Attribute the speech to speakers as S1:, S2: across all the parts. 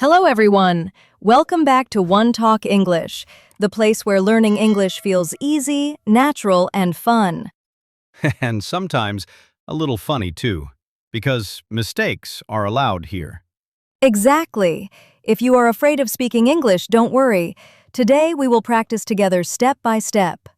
S1: Hello, everyone. Welcome back to One Talk English, the place where learning English feels easy, natural, and fun.
S2: And sometimes a little funny too, because mistakes are allowed here.
S1: Exactly. If you are afraid of speaking English, don't worry. Today, we will practice together step by step.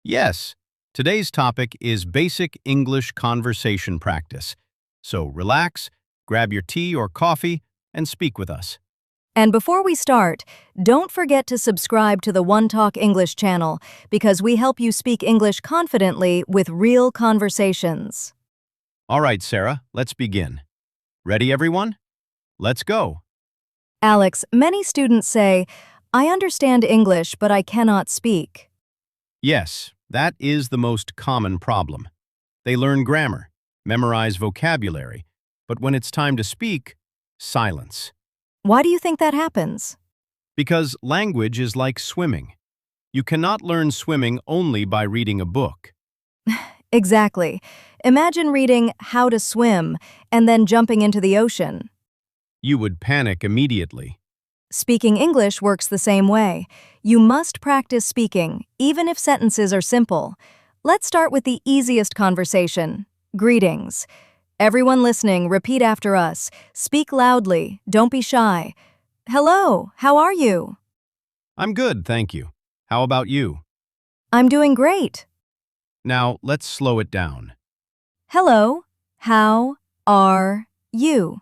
S2: Yes, today's topic is basic English conversation practice. So relax, grab your tea or coffee, and speak with us.
S1: And before we start, don't forget to subscribe to the One Talk English channel because we help you speak English confidently with real conversations.
S2: All right, Sarah, let's begin. Ready, everyone? Let's go.
S1: Alex, many students say, I understand English, but I cannot speak.
S2: Yes, that is the most common problem. They learn grammar, memorize vocabulary, but when it's time to speak, silence.
S1: Why do you think that happens?
S2: Because language is like swimming. You cannot learn swimming only by reading a book.
S1: Exactly. Imagine reading How to Swim and then jumping into the ocean.
S2: You would panic immediately.
S1: Speaking English works the same way. You must practice speaking, even if sentences are simple. Let's start with the easiest conversation. Greetings. Everyone listening, repeat after us. Speak loudly. Don't be shy. Hello, how are you?
S2: I'm good, thank you. How about you?
S1: I'm doing great.
S2: Now, let's slow it down.
S1: Hello, how are you?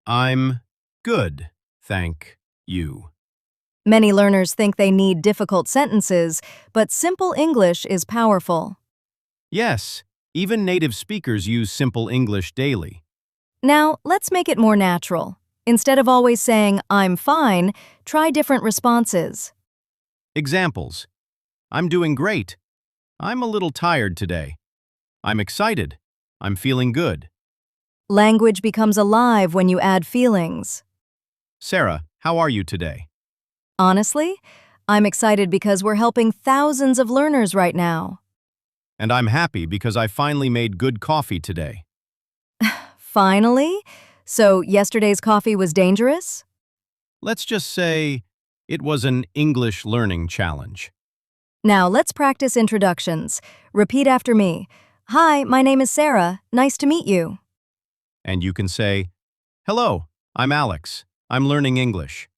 S2: I'm good, thank you.
S1: Many learners think they need difficult sentences, but simple English is powerful.
S2: Yes, even native speakers use simple English daily.
S1: Now, let's make it more natural. Instead of always saying, I'm fine, try different responses.
S2: Examples. I'm doing great. I'm a little tired today. I'm excited. I'm feeling good.
S1: Language becomes alive when you add feelings.
S2: Sarah, how are you today?
S1: Honestly, I'm excited because we're helping thousands of learners right now.
S2: And I'm happy because I finally made good coffee today.
S1: Finally? So yesterday's coffee was dangerous?
S2: Let's just say it was an English learning challenge.
S1: Now let's practice introductions. Repeat after me. Hi, my name is Sarah. Nice to meet you.
S2: And you can say, Hello, I'm Alex. I'm learning English.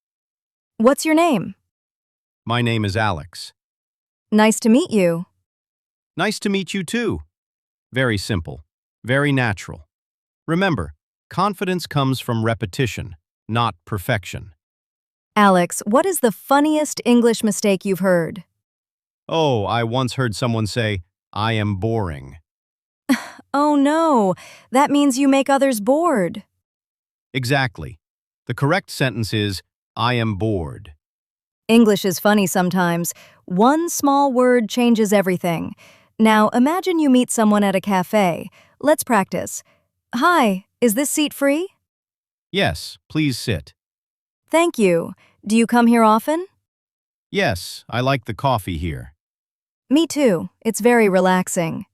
S1: What's your name?
S2: My name is Alex.
S1: Nice to meet you.
S2: Nice to meet you too. Very simple, very natural. Remember, confidence comes from repetition, not perfection.
S1: Alex, what is the funniest English mistake you've heard?
S2: Oh, I once heard someone say, I am boring.
S1: Oh no, that means you make others bored.
S2: Exactly. The correct sentence is, I am bored.
S1: English is funny sometimes. One small word changes everything. Now imagine you meet someone at a cafe. Let's practice. Hi, is this seat free?
S2: Yes, please sit.
S1: Thank you. Do you come here often?
S2: Yes, I like the coffee here.
S1: Me too. It's very relaxing.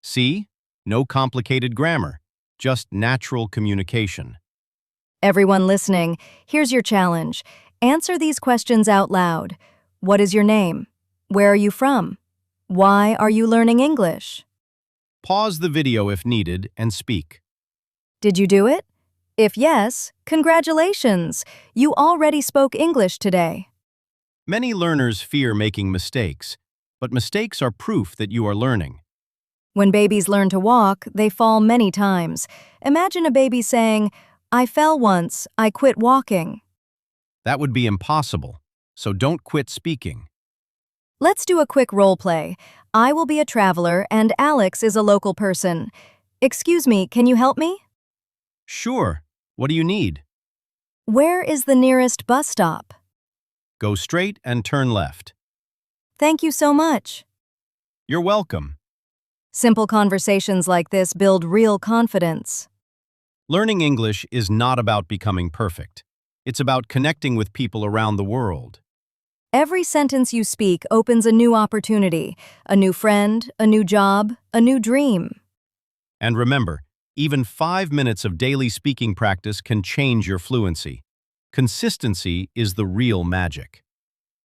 S2: See? No complicated grammar, just natural communication.
S1: Everyone listening, here's your challenge. Answer these questions out loud. What is your name? Where are you from? Why are you learning English?
S2: Pause the video if needed and speak.
S1: Did you do it? If yes, congratulations! You already spoke English today.
S2: Many learners fear making mistakes, but mistakes are proof that you are learning.
S1: When babies learn to walk, they fall many times. Imagine a baby saying, I fell once, I quit walking.
S2: That would be impossible, so don't quit speaking.
S1: Let's do a quick role play. I will be a traveler and Alex is a local person. Excuse me, can you help me?
S2: Sure. What do you need?
S1: Where is the nearest bus stop?
S2: Go straight and turn left.
S1: Thank you so much.
S2: You're welcome.
S1: Simple conversations like this build real confidence.
S2: Learning English is not about becoming perfect. It's about connecting with people around the world.
S1: Every sentence you speak opens a new opportunity, a new friend, a new job, a new dream.
S2: And remember, even 5 minutes of daily speaking practice can change your fluency. Consistency is the real magic.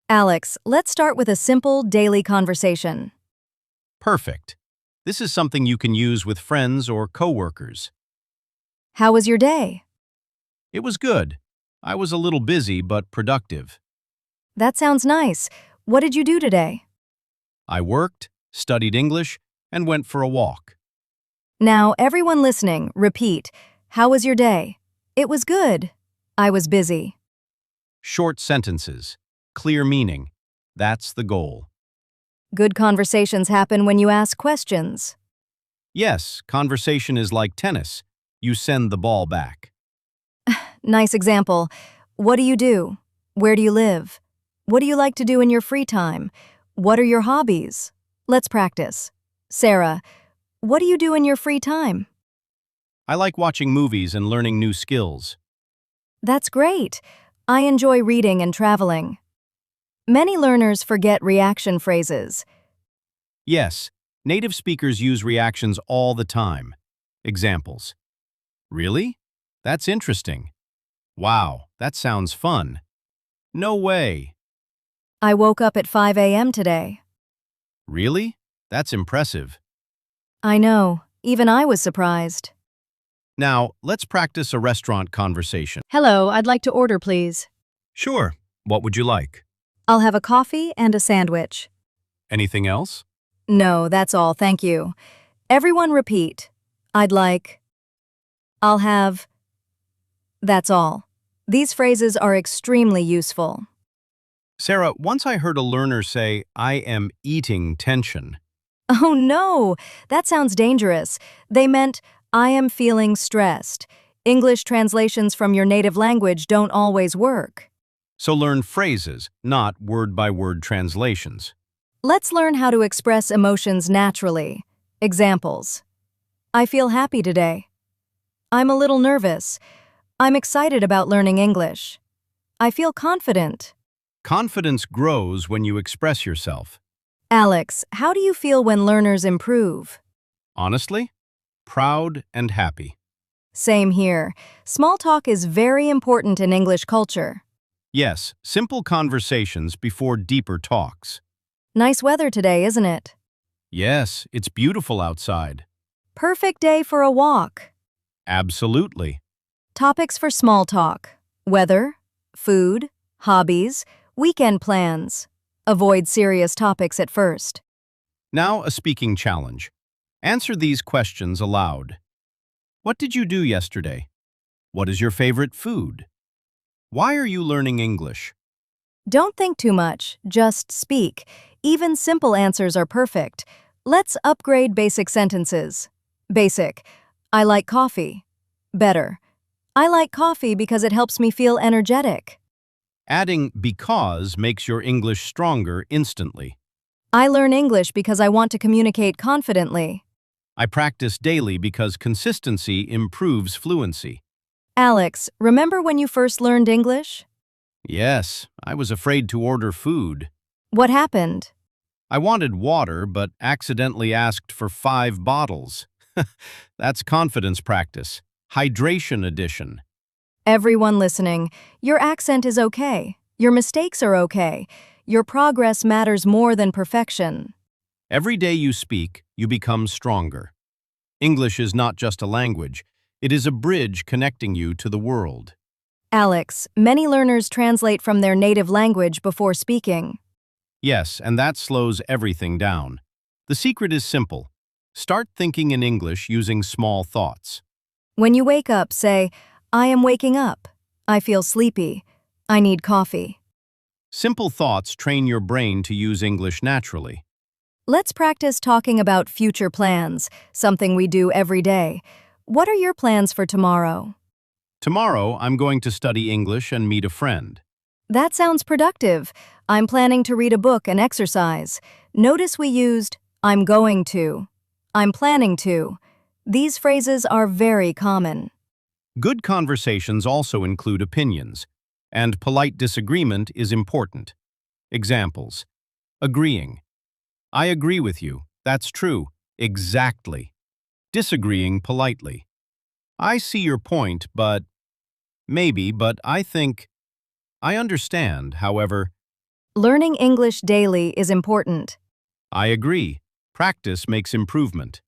S1: Alex, let's start with a simple daily conversation.
S2: Perfect. This is something you can use with friends or coworkers.
S1: How was your day?
S2: It was good. I was a little busy but productive.
S1: That sounds nice. What did you do today?
S2: I worked, studied English, and went for a walk.
S1: Now, everyone listening, repeat. How was your day? It was good. I was busy.
S2: Short sentences, clear meaning. That's the goal.
S1: Good conversations happen when you ask questions.
S2: Yes, conversation is like tennis. You send the ball back.
S1: Nice example. What do you do? Where do you live? What do you like to do in your free time? What are your hobbies? Let's practice. Sarah, what do you do in your free time?
S2: I like watching movies and learning new skills.
S1: That's great. I enjoy reading and traveling. Many learners forget reaction phrases.
S2: Yes, native speakers use reactions all the time. Examples. Really? That's interesting. Wow, that sounds fun. No way.
S1: I woke up at 5 a.m. today.
S2: Really? That's impressive.
S1: I know, even I was surprised.
S2: Now, let's practice a restaurant conversation.
S1: Hello, I'd like to order, please.
S2: Sure. What would you like?
S1: I'll have a coffee and a sandwich.
S2: Anything else?
S1: No, that's all, thank you. Everyone repeat. I'd like. I'll have. That's all. These phrases are extremely useful.
S2: Sarah, once I heard a learner say, I am eating tension.
S1: Oh no, that sounds dangerous. They meant, I am feeling stressed. English translations from your native language don't always work.
S2: So learn phrases, not word-by-word translations.
S1: Let's learn how to express emotions naturally. Examples. I feel happy today. I'm a little nervous. I'm excited about learning English. I feel confident.
S2: Confidence grows when you express yourself.
S1: Alex, how do you feel when learners improve?
S2: Honestly, proud and happy.
S1: Same here. Small talk is very important in English culture.
S2: Yes, simple conversations before deeper talks.
S1: Nice weather today, isn't it?
S2: Yes, it's beautiful outside.
S1: Perfect day for a walk.
S2: Absolutely.
S1: Topics for small talk. Weather, food, hobbies, weekend plans. Avoid serious topics at first.
S2: Now a speaking challenge. Answer these questions aloud. What did you do yesterday? What is your favorite food? Why are you learning English?
S1: Don't think too much, just speak. Even simple answers are perfect. Let's upgrade basic sentences. Basic. I like coffee. Better. I like coffee because it helps me feel energetic.
S2: Adding because makes your English stronger instantly.
S1: I learn English because I want to communicate confidently.
S2: I practice daily because consistency improves fluency.
S1: Alex, remember when you first learned English?
S2: Yes, I was afraid to order food.
S1: What happened?
S2: I wanted water, but accidentally asked for 5 bottles. That's confidence practice. Hydration edition.
S1: Everyone listening, your accent is okay. Your mistakes are okay. Your progress matters more than perfection.
S2: Every day you speak, you become stronger. English is not just a language. It is a bridge connecting you to the world.
S1: Alex, many learners translate from their native language before speaking.
S2: Yes, and that slows everything down. The secret is simple. Start thinking in English using small thoughts.
S1: When you wake up, say, I am waking up. I feel sleepy. I need coffee.
S2: Simple thoughts train your brain to use English naturally.
S1: Let's practice talking about future plans, something we do every day. What are your plans for tomorrow?
S2: Tomorrow, I'm going to study English and meet a friend.
S1: That sounds productive. I'm planning to read a book and exercise. Notice we used I'm going to. I'm planning to. These phrases are very common.
S2: Good conversations also include opinions, and polite disagreement is important. Examples. Agreeing. I agree with you. That's true. Exactly. Disagreeing politely. I see your point, but... Maybe, but I understand, however,
S1: Learning English daily is important.
S2: I agree. Practice makes improvement.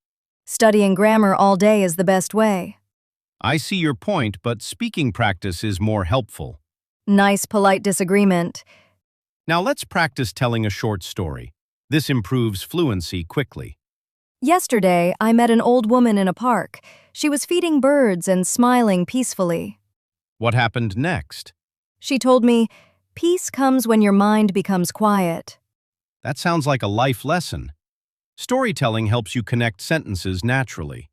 S1: Studying grammar all day is the best way.
S2: I see your point, but speaking practice is more helpful.
S1: Nice, polite disagreement.
S2: Now let's practice telling a short story. This improves fluency quickly.
S1: Yesterday, I met an old woman in a park. She was feeding birds and smiling peacefully.
S2: What happened next?
S1: She told me, "Peace comes when your mind becomes quiet."
S2: That sounds like a life lesson. Storytelling helps you connect sentences naturally.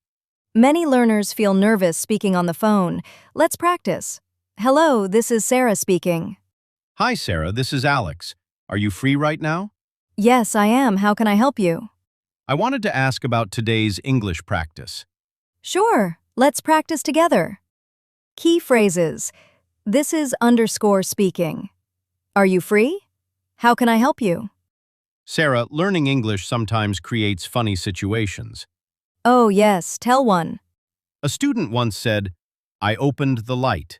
S1: Many learners feel nervous speaking on the phone. Let's practice. Hello, this is Sarah speaking.
S2: Hi, Sarah, this is Alex. Are you free right now?
S1: Yes, I am. How can I help you?
S2: I wanted to ask about today's English practice.
S1: Sure, let's practice together. Key phrases. This is underscore speaking. Are you free? How can I help you?
S2: Sarah, learning English sometimes creates funny situations.
S1: Oh, yes, tell one.
S2: A student once said, I opened the light.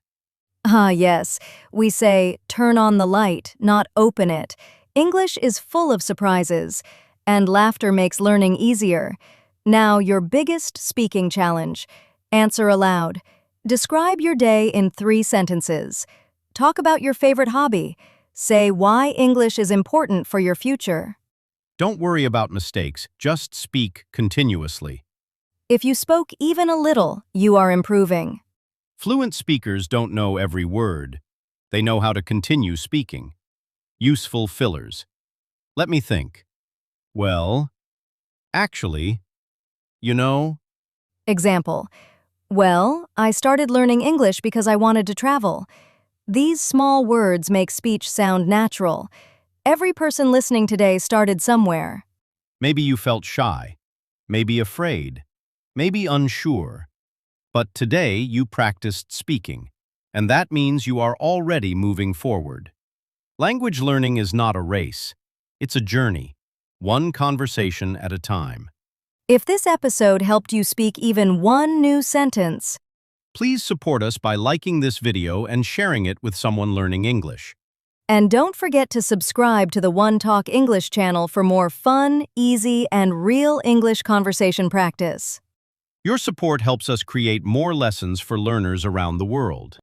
S1: Ah, yes. We say, turn on the light, not open it. English is full of surprises, and laughter makes learning easier. Now, your biggest speaking challenge. Answer aloud. Describe your day in 3 sentences. Talk about your favorite hobby. Say why English is important for your future.
S2: Don't worry about mistakes, just speak continuously.
S1: If you spoke even a little, you are improving.
S2: Fluent speakers don't know every word. They know how to continue speaking. Useful fillers. Let me think. Well, actually, you know,
S1: Example. Well, I started learning English because I wanted to travel. These small words make speech sound natural. Every person listening today started somewhere.
S2: maybe you felt shy, maybe afraid, maybe unsure. But today you practiced speaking, and that means you are already moving forward. Language learning is not a race. It's a journey, one conversation at a time.
S1: If this episode helped you speak even one new sentence,
S2: Please support us by liking this video and sharing it with someone learning English.
S1: and don't forget to subscribe to the One Talk English channel for more fun, easy, and real English conversation practice.
S2: Your support helps us create more lessons for learners around the world.